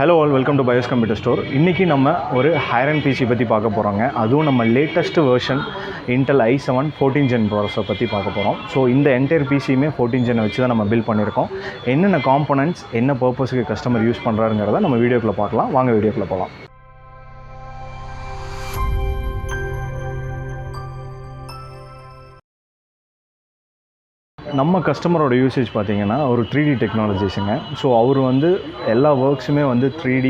Hello all, welcome to BYOS Computer Store. இன்னைக்கு நம்ம ஒரு high-end PC பத்தி பார்க்க போறோங்க. அதுவும் நம்ம latest version Intel i7 14 gen processor பத்தி பார்க்க போறோம். So இந்த entire PCமே 14 gen வச்சு தான் நம்ம build பண்ணிருக்கோம். என்னென்ன components என்ன purpose-க்கு customer யூஸ் பண்றாருங்கறத நம்ம வீடியோக்குள்ள பார்க்கலாம். வாங்க வீடியோக்குள்ள போலாம். நம்ம கஸ்டமரோட யூசேஜ் பார்த்தீங்கன்னா ஒரு 3D டெக்னாலஜிஸுங்க. ஸோ அவர் வந்து எல்லா ஒர்க்ஸுமே வந்து 3D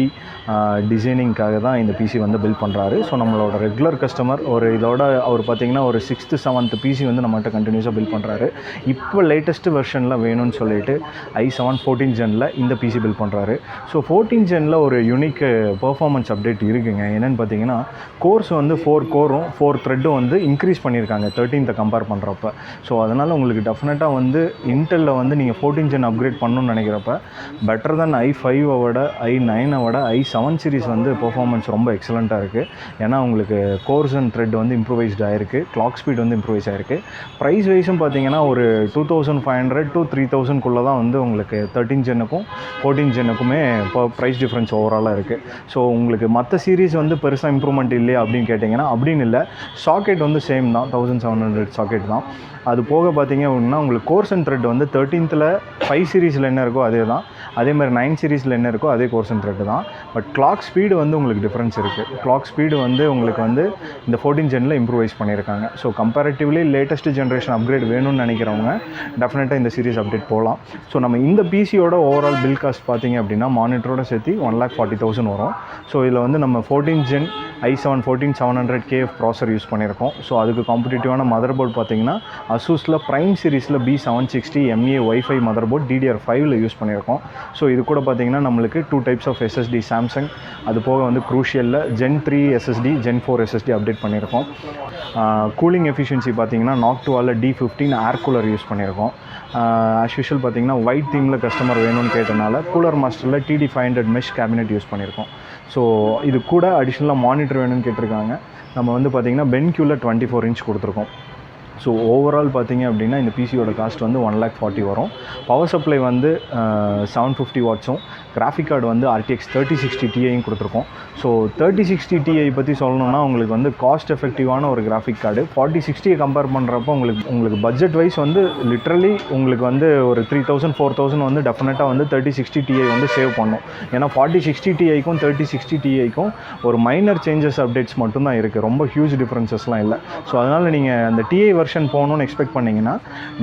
டிசைனிங்காக தான் இந்த பிசி வந்து பில்ட் பண்ணுறாரு. ஸோ நம்மளோட ரெகுலர் கஸ்டமர் ஒரு இதோட அவர் பார்த்தீங்கன்னா ஒரு 6th 7th பிசி வந்து நம்மகிட்ட கண்டினியூஸாக பில்ட் பண்ணுறாரு. இப்போ லேட்டஸ்ட் வெர்ஷனில் வேணும்னு சொல்லிட்டு i7 14 ஜெனில் இந்த பிசி பில்ட் பண்ணுறாரு. ஸோ 14 ஜெனில் ஒரு யூனிக் பெர்ஃபார்மன்ஸ் அப்டேட் இருக்குங்க. என்னென்னு பார்த்தீங்கன்னா கோர்ஸ் வந்து 4 கோரும் 4 த்ரெட்டும் வந்து இன்க்ரீஸ் பண்ணியிருக்காங்க 13th கம்பேர் பண்ணுறப்ப. ஸோ அதனால் உங்களுக்கு டெஃபினட்டாக வந்து இன்டெல்லில் வந்து நீங்கள் 14 ஜென் அப்கிரேட் பண்ணணும்னு நினைக்கிறப்ப பெட்டர் தென் i5 விட i9 விட i7 சீரிஸ் வந்து பெர்ஃபார்மன்ஸ் ரொம்ப எக்ஸலண்ட்டாக இருக்குது. ஏன்னா உங்களுக்கு கோர்ஸ் அண்ட் த்ரெட் வந்து இம்ப்ரூவைஸ்ட் ஆகிருக்கு, கிளாக் ஸ்பீட் வந்து இம்ப்ரூவைஸ் ஆகிருக்கு. ப்ரைஸ் வைஸும் பார்த்தீங்கன்னா ஒரு 2500 to 3000 தான் வந்து உங்களுக்கு 13 ஜென்னுக்கும் 14 ஜென்னுக்குமே இப்போ ப்ரைஸ் டிஃப்ரென்ஸ் ஓவராலாக இருக்குது. ஸோ உங்களுக்கு மற்ற சீரிஸ் வந்து பெருசாக இம்ப்ரூவ்மெண்ட் இல்லையா அப்படின்னு கேட்டிங்கன்னா அப்படின்னு இல்லை. சாக்கெட் வந்து சேம் தான், 1700 சாக்கெட் தான். அது போக பார்த்தீங்க அப்படின்னா உங்களுக்கு கோர்ஸ் அண்ட் த்ரெட் வந்து 13th 5 சீரீஸில் என்ன இருக்கோ அதே தான், அதேமாதிரி 9 சீரீஸில் என்ன இருக்கோ அதே கோர்ஸ் அண்ட் த்ரெட் தான். பட் கிளாக் ஸ்பீடு வந்து உங்களுக்கு டிஃப்ரென்ஸ் இருக்குது. கிளாக் ஸ்பீடு வந்து உங்களுக்கு வந்து இந்த 14 ஜெனில் இம்ப்ரூவைஸ் பண்ணியிருக்காங்க. So comparatively latest generation upgrade வேணும்னு நினைக்கிறவங்க டெஃபினட்டாக இந்த சீரிஸ் அப்டேட் போகலாம். ஸோ நம்ம இந்த பிசியோட ஓவரால் பில் காஸ்ட் பார்த்தீங்க அப்படின்னா மானிட்டரோட சேர்த்து 1,40,000 வரும். ஸோ இதில் வந்து நம்ம 14 ஜென் i7 14700KF ப்ராசர் யூஸ் பண்ணியிருக்கோம். ஸோ அதுக்கு காம்படிட்டிவான மதர் போர்டு பார்த்தீங்கன்னா அசூஸில் ப்ரைம் சீரிஸில் B760 MA Wi-Fi mother board DDR5 use பண்ணியிருக்கோம். ஸோ இது கூட பார்த்தீங்கன்னா நம்மளுக்கு 2 types ஆஃப் SSD சாம்சங், அது போக வந்து க்ரூஷியலில் Gen 3 SSD Gen 4 SSD update பண்ணியிருக்கோம். கூலிங் எஃபிஷியன்சி பார்த்தீங்கன்னா நாக் 2 D15 ஏர் கூலர் யூஸ் பண்ணியிருக்கோம். ஆஸ் யூஷுவல் பார்த்தீங்கன்னா ஒயிட் தீமில் கஸ்டமர் வேணும்னு கேட்டனால கூலர் மாஸ்டரில் TD500 மெஷ் கேபினெட் யூஸ் பண்ணியிருக்கோம். ஸோ இது கூட அடிஷ்னலாக மானிட்டர் வேணும்னு கேட்டிருக்காங்க. நம்ம வந்து பார்த்திங்கன்னா பென்க்யூவில் 24 inch கொடுத்துருக்கோம். ஸோ ஓவரால் பார்த்தீங்க அப்படின்னா இந்த பிசியோட காஸ்ட் வந்து 1,40,000 வரும். பவர் சப்ளை வந்து 750 வாட்ஸும், கிராஃபிக் கார்டு வந்து RTX 3060 Tiயும் கொடுத்துருக்கோம். ஸோ 3060 Ti பற்றி சொல்லணும்னா உங்களுக்கு வந்து காஸ்ட் எஃபெக்டிவான ஒரு கிராஃபிக் கார்டு. 4060 கம்பேர் பண்ணுறப்போ உங்களுக்கு பட்ஜெட் வைஸ் வந்து லிட்ரலி உங்களுக்கு வந்து ஒரு 3000 4000 வந்து டெஃபினட்டாக வந்து 3060 Ti வந்து சேவ் பண்ணும். ஏன்னா 4060 Tiக்கும் 3060 Tiக்கும் ஒரு மைனர் சேஞ்சஸ் அப்டேட்ஸ் மட்டும்தான் இருக்குது, ரொம்ப ஹியூஜ் டிஃப்ரென்சஸ்லாம் இல்லை. ஸோ அதனால் நீங்கள் அந்த Ti வெர்ஷன் போகணுன்னு எக்ஸ்பெக்ட் பண்ணிங்கன்னா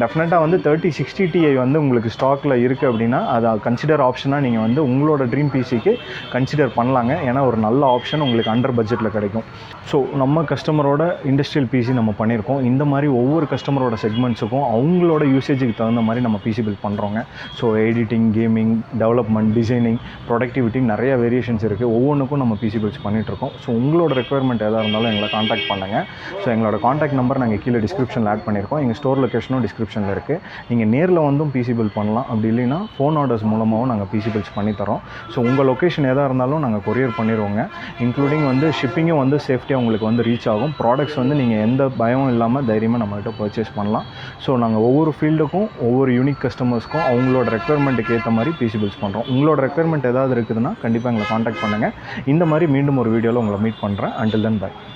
டெஃபினட்டாக வந்து 3060 Ti வந்து உங்களுக்கு ஸ்டாக்கில் இருக்குது அப்படின்னா அதை கன்சிடர் ஆப்ஷனாக நீங்கள் வந்து உங்களோட ட்ரீம் பிசிக்கு கன்சிடர் பண்ணலாங்க. ஏன்னா ஒரு நல்ல ஆப்ஷன் உங்களுக்கு அண்டர் பட்ஜெட்டில் கிடைக்கும். ஸோ நம்ம கஸ்டமரோட இண்டஸ்ட்ரியல் பிசி நம்ம பண்ணியிருக்கோம். இந்த மாதிரி ஒவ்வொரு கஸ்டமரோட செக்மெண்ட்ஸுக்கும் அவங்களோட யூசேஜுக்கு தகுந்த மாதிரி நம்ம பிசி பில்ட் பண்ணுறோங்க. So editing, gaming, development, designing, productivity நிறைய வேரியேஷன்ஸ் இருக்குது. ஒவ்வொன்றுக்கும் நம்ம பிசி பில்ட்ஸ் பண்ணிகிட்ருக்கோம். ஸோ உங்களோட ரெக்குயர்மெண்ட் எதாக இருந்தாலும் எங்களை காண்டாக்ட் பண்ணுங்கள். ஸோ எங்களோட காண்டாக்ட் நம்பர் நாங்கள் கீழே டிஸ்கிரிப்ஷனில் ஆட் பண்ணியிருக்கோம். எங்கள் ஸ்டோர் லொக்கேஷனும் டிஸ்கிரிப்ஷனில் இருக்குது. நீங்கள் நேரில் வந்தும் பிசி பில்ட் பண்ணலாம். அப்படி இல்லைன்னா ஃபோன் ஆர்டர்ஸ் மூலமாகவும் நாங்கள் பிசி பில்ட்ஸ் பண்ணித்தரோம். ஸோ உங்கள் லொக்கேஷன் எதாக இருந்தாலும் நாங்கள் கொரியர் பண்ணிடுவோங்க. இன்க்ளூடிங் வந்து ஷிப்பிங்கும் வந்து சேஃப்டியாக உங்களுக்கு வந்து ரீச் ஆகும். ப்ராடக்ட்ஸ் வந்து நீங்கள் எந்த பயமும் இல்லாமல் தைரியமாக நம்மகிட்ட பர்ச்சேஸ் பண்ணலாம். ஸோ நாங்கள் ஒவ்வொரு ஃபீல்டுக்கும் ஒவ்வொரு யூனிக் கஸ்டமர்ஸ்க்கும் அவங்களோட ரெக்குயர்மெண்ட்டுக்கு ஏற்ற மாதிரி பிசி பில்ட்ஸ் பண்ணுறோம். உங்களோட ரெக்குயர்மெண்ட் ஏதாவது இருக்குதுன்னா கண்டிப்பாக எங்களை காண்டாக்ட் பண்ணுங்கள். இந்த மாதிரி மீண்டும் ஒரு வீடியோவில் உங்களை மீட் பண்ணுறேன். Until then by.